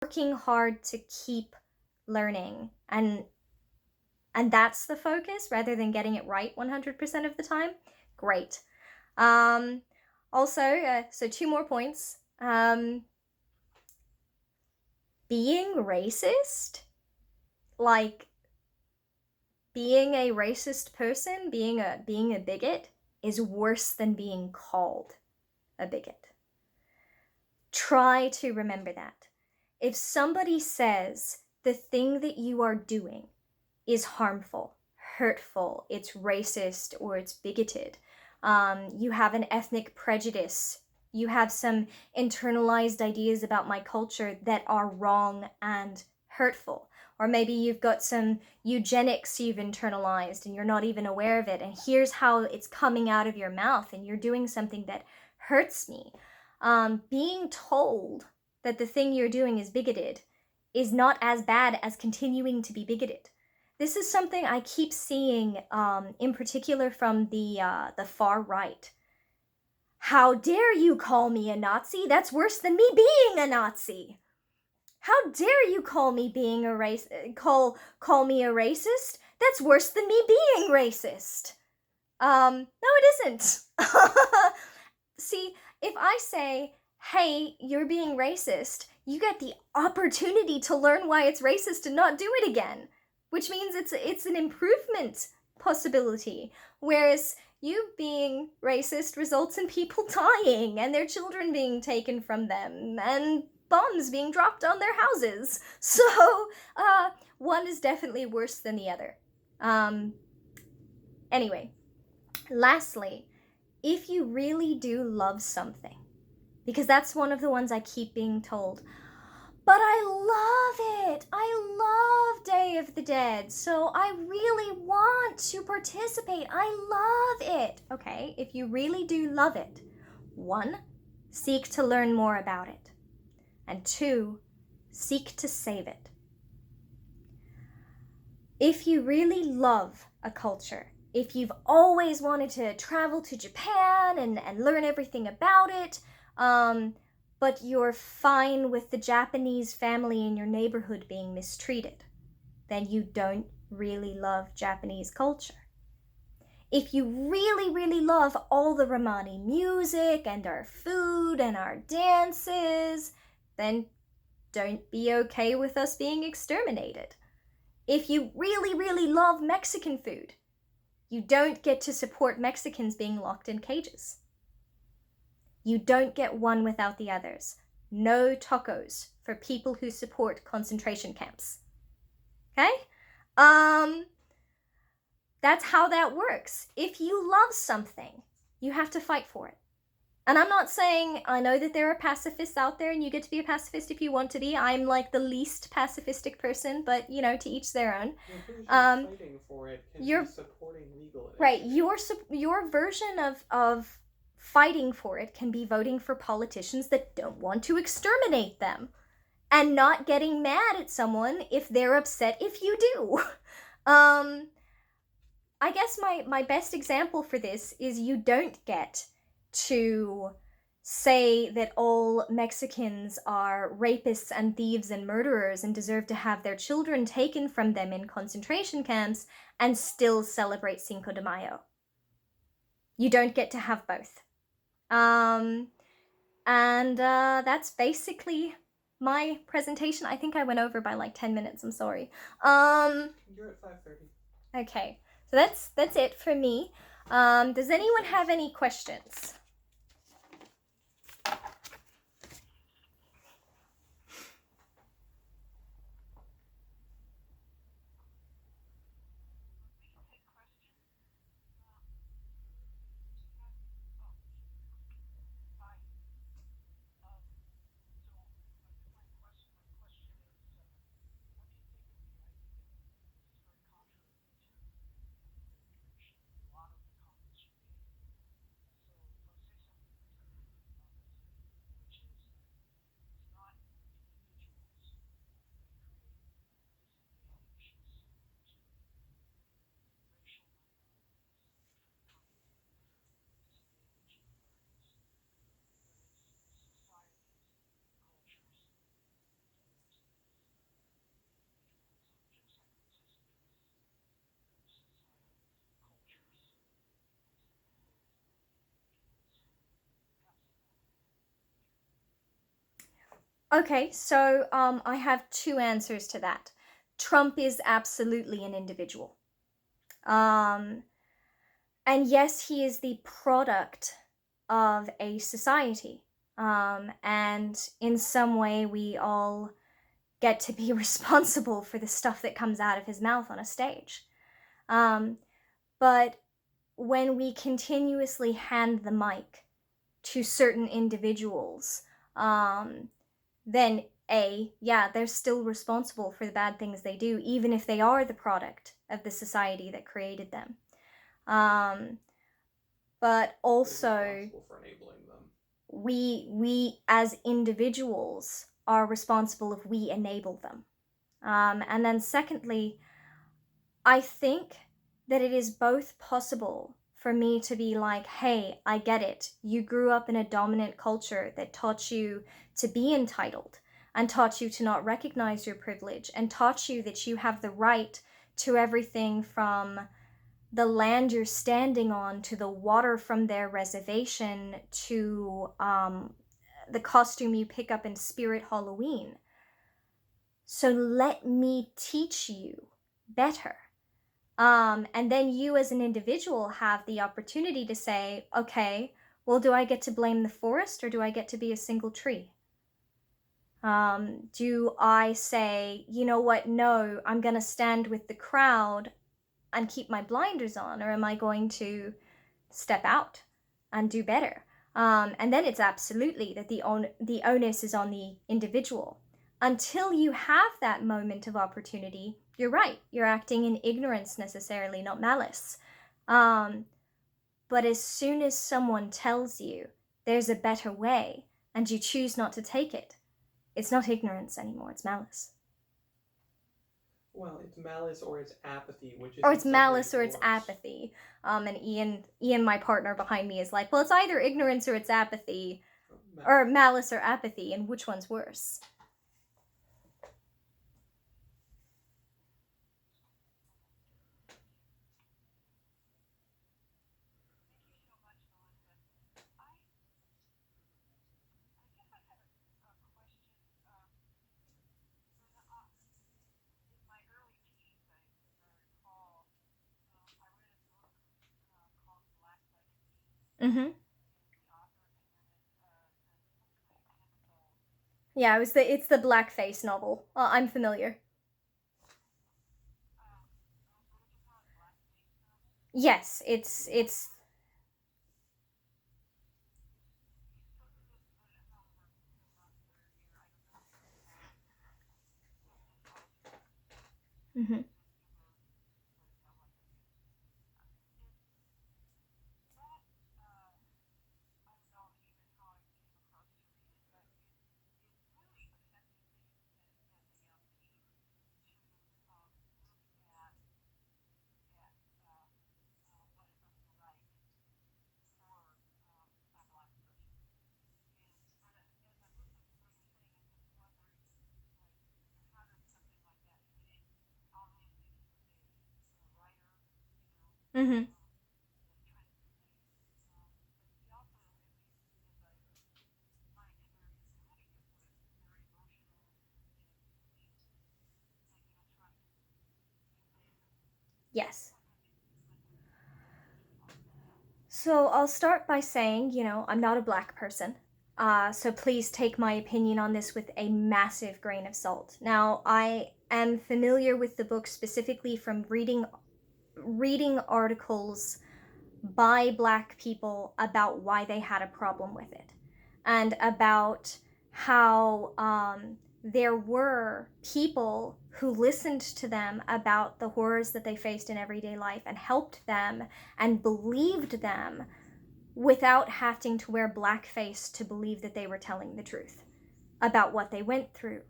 working hard to keep learning, and that's the focus rather than getting it right 100% of the time, great. Also, so 2 more points. Being racist, like being a racist person, being a bigot, is worse than being called a bigot. Try to remember that. If somebody says the thing that you are doing is harmful, hurtful, it's racist, or it's bigoted, you have an ethnic prejudice, you have some internalized ideas about my culture that are wrong and hurtful, or maybe you've got some eugenics you've internalized and you're not even aware of it, and here's how it's coming out of your mouth and you're doing something that hurts me. Being told that the thing you're doing is bigoted is not as bad as continuing to be bigoted. This is something I keep seeing, in particular from the far right. How dare you call me a Nazi? That's worse than me being a Nazi. How dare you call me being a call me a racist? That's worse than me being racist. No, it isn't. See, if I say, hey, you're being racist, you get the opportunity to learn why it's racist and not do it again, which means it's an improvement possibility. Whereas you being racist results in people dying and their children being taken from them and bombs being dropped on their houses. So, one is definitely worse than the other. Anyway, lastly, if you really do love something, because that's one of the ones I keep being told, but I love it. I love Day of the Dead, so I really want to participate. I love it. Okay, if you really do love it, 1, seek to learn more about it, and 2, seek to save it. If you really love a culture, if you've always wanted to travel to Japan and learn everything about it, but you're fine with the Japanese family in your neighborhood being mistreated, then you don't really love Japanese culture. If you really, really love all the Romani music and our food and our dances, then don't be okay with us being exterminated. If you really, really love Mexican food, you don't get to support Mexicans being locked in cages. You don't get one without the others. No tacos for people who support concentration camps. Okay? That's how that works. If you love something, you have to fight for it. And I'm not saying, I know that there are pacifists out there and you get to be a pacifist if you want to be. I'm like the least pacifistic person, but to each their own. Fighting for it can be supporting legal initiatives. Right, your version of fighting for it can be voting for politicians that don't want to exterminate them and not getting mad at someone if they're upset if you do. I guess my best example for this is you don't get to say that all Mexicans are rapists and thieves and murderers and deserve to have their children taken from them in concentration camps and still celebrate Cinco de Mayo. You don't get to have both. And that's basically my presentation. I think I went over by like 10 minutes. I'm sorry. You're at 5:30. Okay. So that's it for me. Does anyone have any questions? Okay, so I have two answers to that. Trump is absolutely an individual. Um, and yes, he is the product of a society. And in some way, we all get to be responsible for the stuff that comes out of his mouth on a stage. Um, but when we continuously hand the mic to certain individuals, then yeah, they're still responsible for the bad things they do, even if they are the product of the society that created them. Um, but also, for enabling them. We as individuals are responsible if we enable them. And then secondly, I think that it is both possible for me to be like, hey, I get it. You grew up in a dominant culture that taught you to be entitled and taught you to not recognize your privilege and taught you that you have the right to everything from the land you're standing on to the water from their reservation to the costume you pick up in Spirit Halloween. So let me teach you better. And then you as an individual have the opportunity to say, okay, well, do I get to blame the forest or do I get to be a single tree? Do I say, you know what, no, I'm going to stand with the crowd and keep my blinders on, or am I going to step out and do better? And then it's absolutely that the onus is on the individual. Until you have that moment of opportunity, you're right. You're acting in ignorance necessarily, not malice. But as soon as someone tells you there's a better way and you choose not to take it, it's not ignorance anymore, it's malice. Well, it's malice or it's apathy, which is or it's malice or worse. it's apathy. And Ian, my partner behind me, is like, well, it's either ignorance or it's apathy, or malice or apathy, and which one's worse? Mm-hmm. Yeah, it's the blackface novel. I'm familiar. Yes, it's. Mm-hmm. Mm-hmm. Yes. So I'll start by saying, I'm not a black person. So please take my opinion on this with a massive grain of salt. Now, I am familiar with the book specifically from reading articles by black people about why they had a problem with it and about how there were people who listened to them about the horrors that they faced in everyday life and helped them and believed them without having to wear blackface to believe that they were telling the truth about what they went through.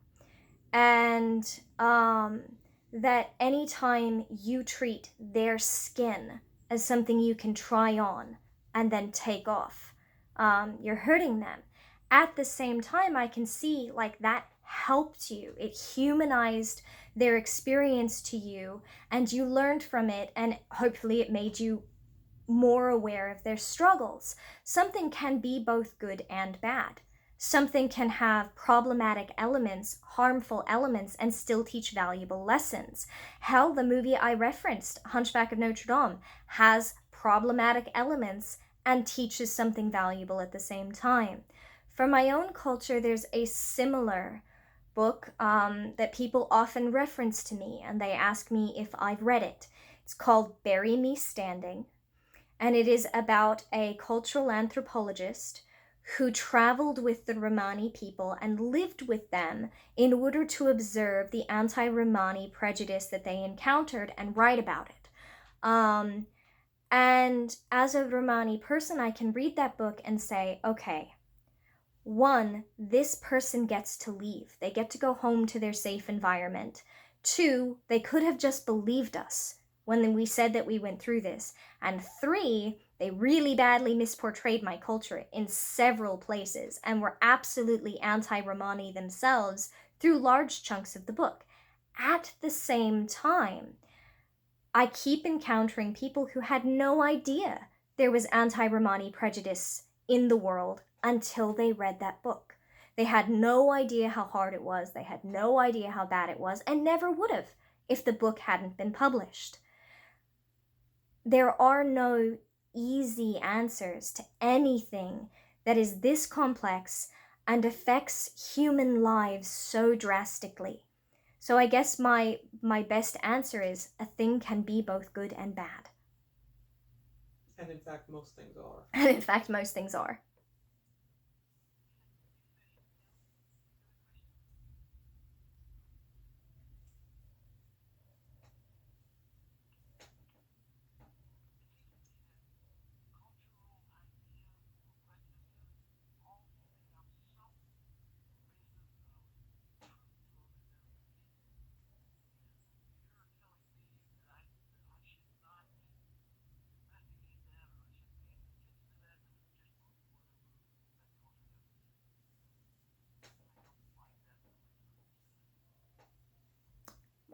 And that anytime you treat their skin as something you can try on and then take off, you're hurting them. At the same time, I can see like that helped you. It humanized their experience to you, and you learned from it, and hopefully it made you more aware of their struggles. Something can be both good and bad. Something can have problematic elements, harmful elements, and still teach valuable lessons. Hell, the movie I referenced, Hunchback of Notre Dame, has problematic elements and teaches something valuable at the same time. For my own culture, there's a similar book that people often reference to me, and they ask me if I've read it. It's called Bury Me Standing, and it is about a cultural anthropologist who traveled with the Romani people and lived with them in order to observe the anti-Romani prejudice that they encountered and write about it. And as a Romani person, I can read that book and say, okay, one, this person gets to leave. They get to go home to their safe environment. Two, they could have just believed us when we said that we went through this. And three, they really badly misportrayed my culture in several places and were absolutely anti-Romani themselves through large chunks of the book. At the same time, I keep encountering people who had no idea there was anti-Romani prejudice in the world until they read that book. They had no idea how hard it was, they had no idea how bad it was, and never would have if the book hadn't been published. There are no easy answers to anything that is this complex and affects human lives so drastically. So I guess my best answer is a thing can be both good and bad. And in fact, most things are. And in fact, most things are.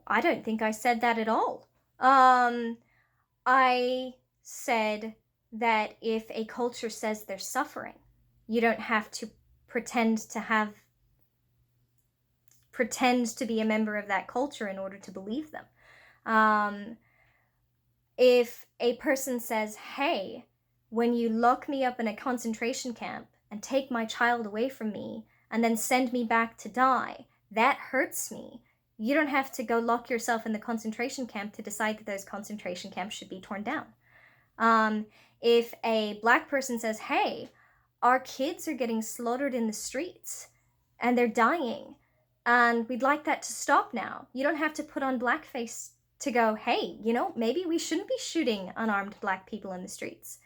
I don't think I said that at all. I said that if a culture says they're suffering, you don't have to pretend to be a member of that culture in order to believe them. If a person says, hey, when you lock me up in a concentration camp and take my child away from me and then send me back to die, that hurts me. You don't have to go lock yourself in the concentration camp to decide that those concentration camps should be torn down. If a black person says, hey, our kids are getting slaughtered in the streets and they're dying and we'd like that to stop now, you don't have to put on blackface to go, hey, maybe we shouldn't be shooting unarmed black people in the streets.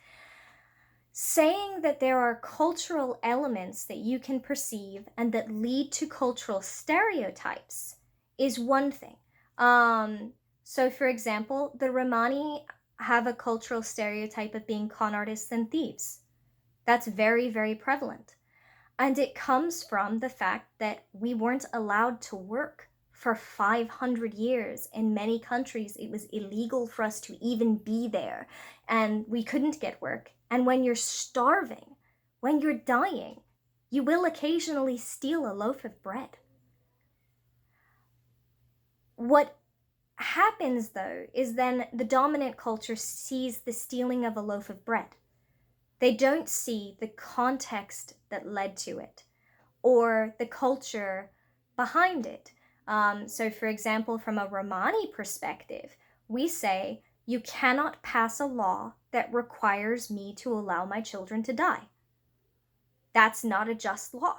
Saying that there are cultural elements that you can perceive and that lead to cultural stereotypes is one thing. So for example, the Romani have a cultural stereotype of being con artists and thieves. That's very, very prevalent. And it comes from the fact that we weren't allowed to work for 500 years. In many countries, it was illegal for us to even be there, and we couldn't get work. And when you're starving, when you're dying, you will occasionally steal a loaf of bread. What happens, though, is then the dominant culture sees the stealing of a loaf of bread. They don't see the context that led to it or the culture behind it. So for example, from a Romani perspective, we say, you cannot pass a law that requires me to allow my children to die. That's not a just law.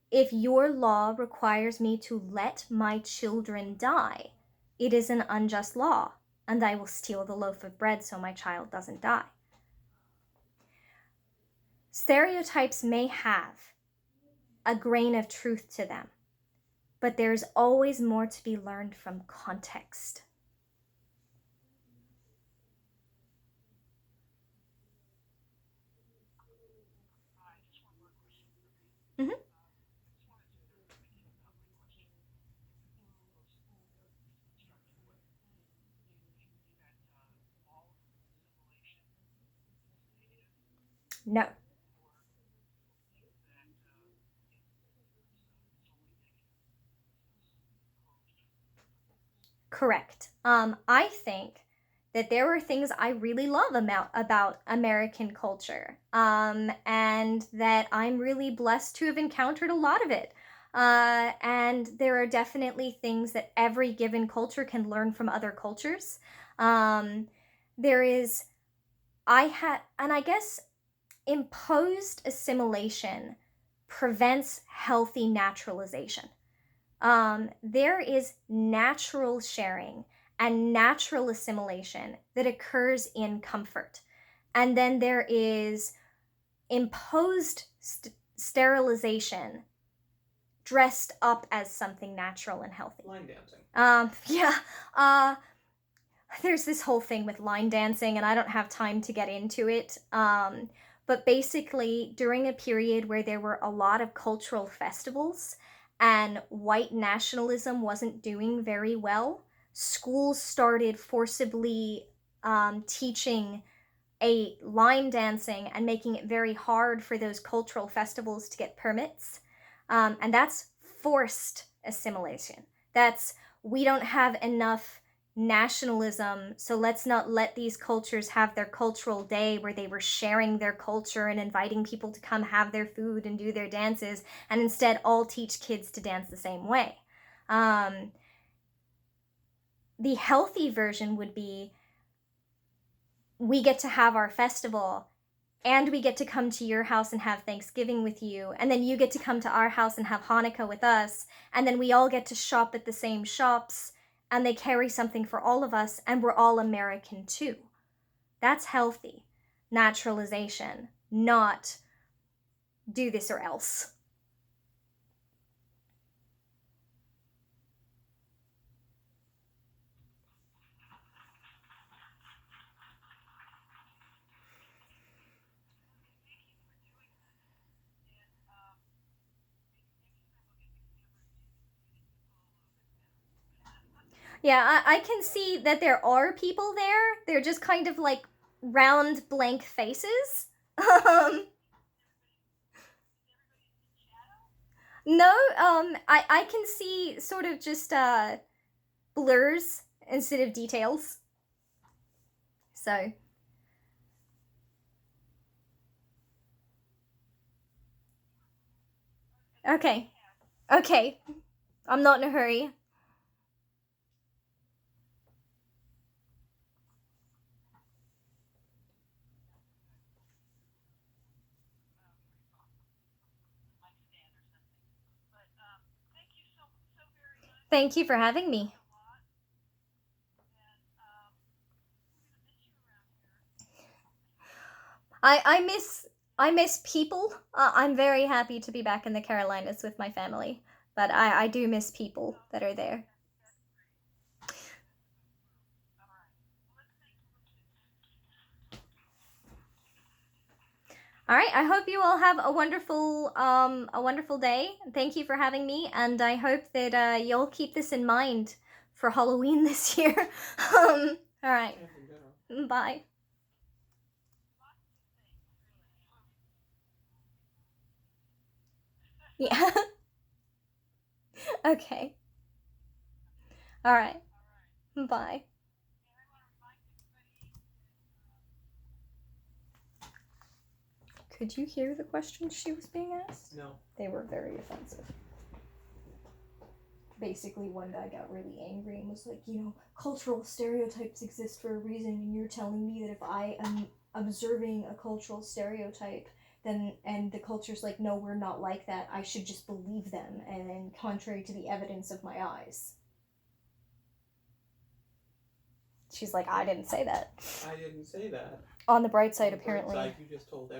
If your law requires me to let my children die, it is an unjust law, and I will steal the loaf of bread so my child doesn't die. Stereotypes may have a grain of truth to them, but there's always more to be learned from context. Mm-hmm. No. Correct. I think that there are things I really love about American culture, and that I'm really blessed to have encountered a lot of it. And there are definitely things that every given culture can learn from other cultures. Um, there is, and I guess imposed assimilation prevents healthy naturalization. There is natural sharing and natural assimilation that occurs in comfort. And then there is imposed sterilization dressed up as something natural and healthy. Line dancing. Yeah. There's this whole thing with line dancing, and I don't have time to get into it. But basically, during a period where there were a lot of cultural festivals and white nationalism wasn't doing very well, schools started forcibly teaching a line dancing and making it very hard for those cultural festivals to get permits. And that's forced assimilation. That's, we don't have enough nationalism, so let's not let these cultures have their cultural day where they were sharing their culture and inviting people to come have their food and do their dances, and instead all teach kids to dance the same way. The healthy version would be, we get to have our festival and we get to come to your house and have Thanksgiving with you, and then you get to come to our house and have Hanukkah with us, and then we all get to shop at the same shops, and they carry something for all of us, and we're all American too. That's healthy naturalization, not do this or else. Yeah, I can see that there are people there. They're just kind of like round blank faces. No, I can see sort of just blurs instead of details. So, okay. Okay. I'm not in a hurry. Thank you for having me. I miss people. I'm very happy to be back in the Carolinas with my family, but I do miss people that are there. All right. I hope you all have a wonderful day. Thank you for having me, and I hope that you'll keep this in mind for Halloween this year. All right. Bye. Yeah. Okay. All right. Bye. Could you hear the questions she was being asked? No. They were very offensive. Basically, one guy got really angry and was like, cultural stereotypes exist for a reason, and you're telling me that if I am observing a cultural stereotype, then, and the culture's like, no, we're not like that, I should just believe them, and contrary to the evidence of my eyes. She's like, I didn't say that. I didn't say that. On the bright side, apparently. Bright side, you just told